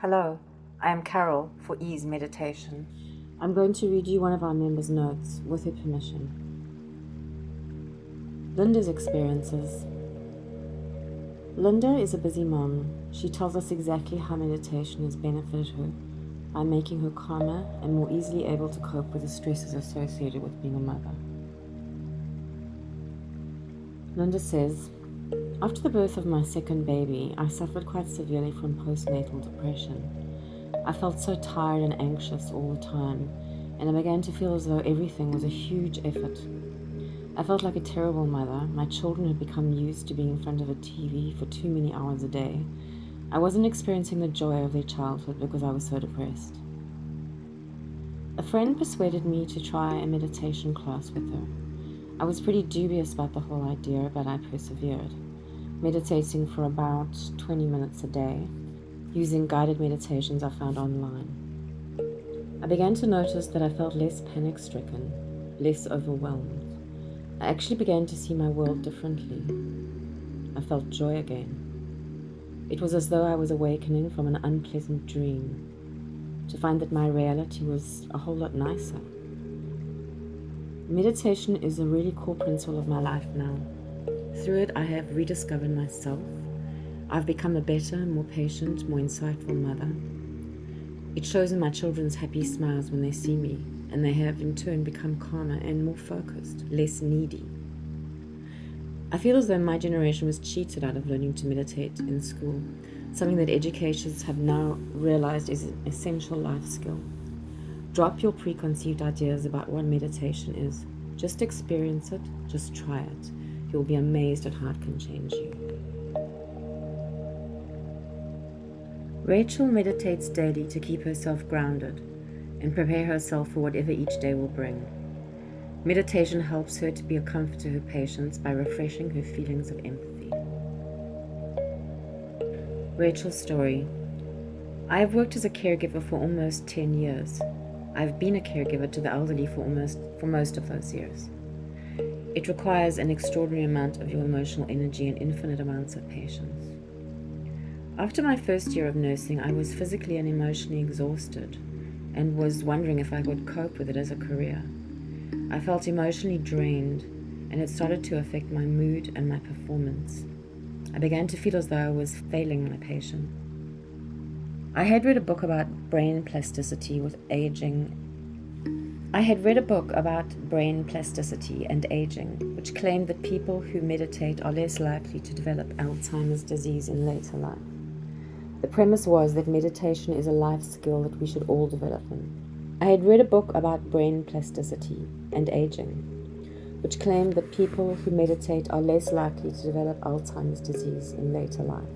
Hello, I am Carol for Ease Meditation. I'm going to read you one of our members' notes with her permission. Linda's experiences. Linda is a busy mom. She tells us exactly how meditation has benefited her by making her calmer and more easily able to cope with the stresses associated with being a mother. Linda says, after the birth of my second baby, I suffered quite severely from postnatal depression. I felt so tired and anxious all the time, and I began to feel as though everything was a huge effort. I felt like a terrible mother. My children had become used to being in front of a TV for too many hours a day. I wasn't experiencing the joy of their childhood because I was so depressed. A friend persuaded me to try a meditation class with her. I was pretty dubious about the whole idea, but I persevered, meditating for about 20 minutes a day, using guided meditations I found online. I began to notice that I felt less panic-stricken, less overwhelmed. I actually began to see my world differently. I felt joy again. It was as though I was awakening from an unpleasant dream, to find that my reality was a whole lot nicer. Meditation is a really core principle of my life now. Through it, I have rediscovered myself. I've become a better, more patient, more insightful mother. It shows in my children's happy smiles when they see me, and they have in turn become calmer and more focused, less needy. I feel as though my generation was cheated out of learning to meditate in school, something that educators have now realized is an essential life skill. Drop your preconceived ideas about what meditation is. Just experience it, just try it. You'll be amazed at how it can change you. Rachel meditates daily to keep herself grounded and prepare herself for whatever each day will bring. Meditation helps her to be a comfort to her patients by refreshing her feelings of empathy. Rachel's story. I have worked as a caregiver for almost 10 years. I've been a caregiver to the elderly for most of those years. It requires an extraordinary amount of your emotional energy and infinite amounts of patience. After my first year of nursing, I was physically and emotionally exhausted and was wondering if I could cope with it as a career. I felt emotionally drained, and it started to affect my mood and my performance. I began to feel as though I was failing my patient. I had read a book about brain plasticity and aging, which claimed that people who meditate are less likely to develop Alzheimer's disease in later life. The premise was that meditation is a life skill that we should all develop in. I had read a book about brain plasticity and aging, which claimed that people who meditate are less likely to develop Alzheimer's disease in later life.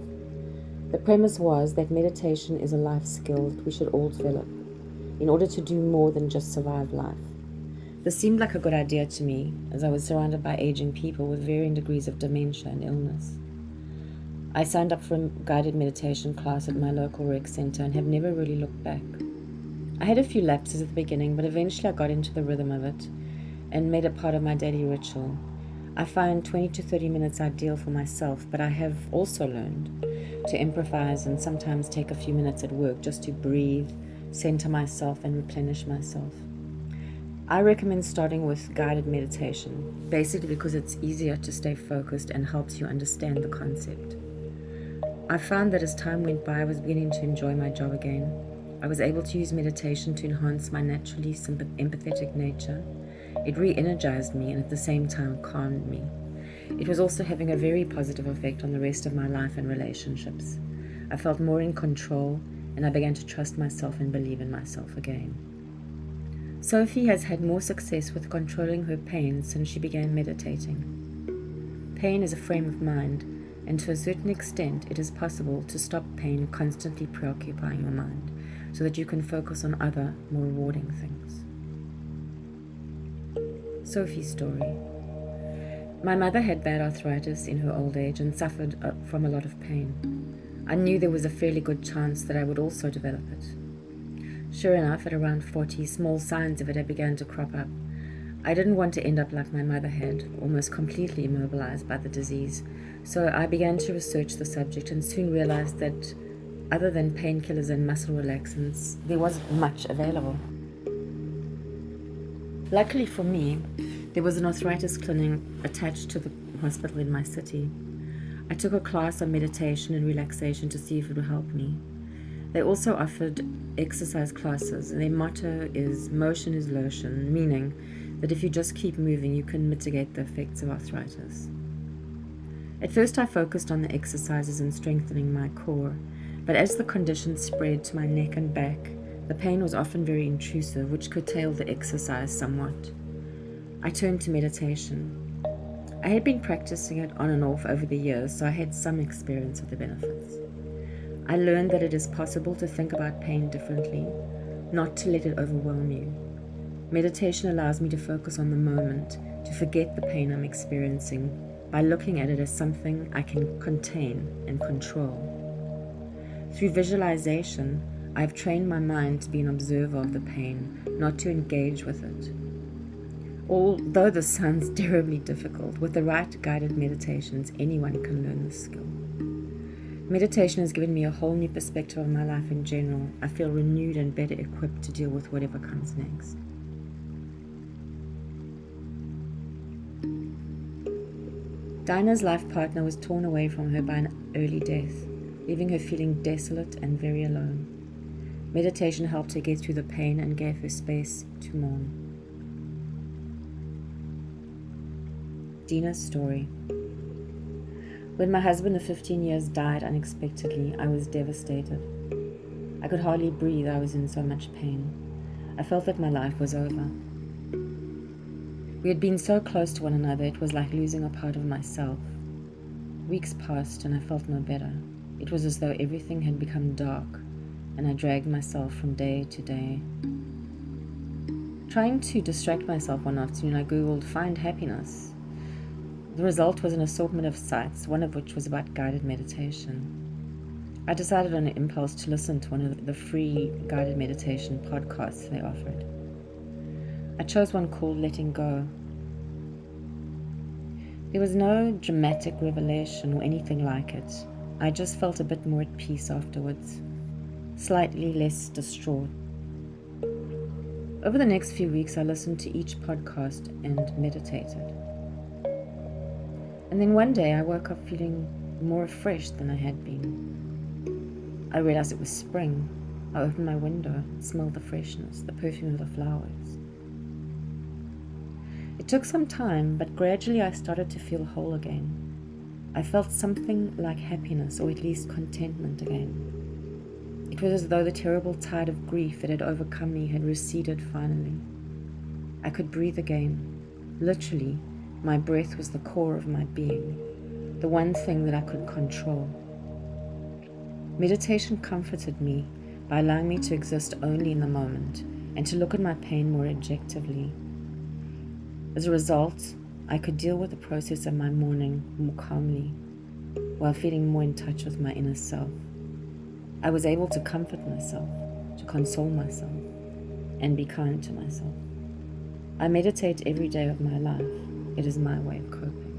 The premise was that meditation is a life skill that we should all develop in order to do more than just survive life. This seemed like a good idea to me, as I was surrounded by aging people with varying degrees of dementia and illness. I signed up for a guided meditation class at my local rec center and have never really looked back. I had a few lapses at the beginning, but eventually I got into the rhythm of it and made it part of my daily ritual. I find 20 to 30 minutes ideal for myself, but I have also learned to improvise and sometimes take a few minutes at work just to breathe, center myself, and replenish myself. I recommend starting with guided meditation, basically because it's easier to stay focused and helps you understand the concept. I found that as time went by, I was beginning to enjoy my job again. I was able to use meditation to enhance my naturally empathetic nature. It re-energized me and at the same time calmed me. It was also having a very positive effect on the rest of my life and relationships. I felt more in control, and I began to trust myself and believe in myself again. Sophie has had more success with controlling her pain since she began meditating. Pain is a frame of mind, and to a certain extent it is possible to stop pain constantly preoccupying your mind so that you can focus on other, more rewarding things. Sophie's story. My mother had bad arthritis in her old age and suffered from a lot of pain. I knew there was a fairly good chance that I would also develop it. Sure enough, at around 40, small signs of it had begun to crop up. I didn't want to end up like my mother had, almost completely immobilized by the disease, so I began to research the subject and soon realized that other than painkillers and muscle relaxants, there wasn't much available. Luckily for me, there was an arthritis clinic attached to the hospital in my city. I took a class on meditation and relaxation to see if it would help me. They also offered exercise classes, and their motto is motion is lotion, meaning that if you just keep moving, you can mitigate the effects of arthritis. At first, I focused on the exercises and strengthening my core, but as the condition spread to my neck and back, the pain was often very intrusive, which curtailed the exercise somewhat. I turned to meditation. I had been practicing it on and off over the years, so I had some experience of the benefits. I learned that it is possible to think about pain differently, not to let it overwhelm you. Meditation allows me to focus on the moment, to forget the pain I'm experiencing by looking at it as something I can contain and control. Through visualization, I've trained my mind to be an observer of the pain, not to engage with it. Although this sounds terribly difficult, with the right guided meditations, anyone can learn this skill. Meditation has given me a whole new perspective of my life in general. I feel renewed and better equipped to deal with whatever comes next. Dina's life partner was torn away from her by an early death, leaving her feeling desolate and very alone. Meditation helped her get through the pain and gave her space to mourn. Dina's story. When my husband of 15 years died unexpectedly, I was devastated. I could hardly breathe, I was in so much pain. I felt that my life was over. We had been so close to one another, it was like losing a part of myself. Weeks passed and I felt no better. It was as though everything had become dark, and I dragged myself from day to day. Trying to distract myself one afternoon, I googled "find happiness." The result was an assortment of sites, one of which was about guided meditation. I decided on an impulse to listen to one of the free guided meditation podcasts they offered. I chose one called Letting Go. There was no dramatic revelation or anything like it. I just felt a bit more at peace afterwards, slightly less distraught. Over the next few weeks, I listened to each podcast and meditated. And then one day, I woke up feeling more refreshed than I had been. I realized it was spring. I opened my window, smelled the freshness, the perfume of the flowers. It took some time, but gradually I started to feel whole again. I felt something like happiness, or at least contentment again. It was as though the terrible tide of grief that had overcome me had receded finally. I could breathe again. Literally, my breath was the core of my being, the one thing that I could control. Meditation comforted me by allowing me to exist only in the moment and to look at my pain more objectively. As a result, I could deal with the process of my mourning more calmly, while feeling more in touch with my inner self. I was able to comfort myself, to console myself, and be kind to myself. I meditate every day of my life. It is my way of coping.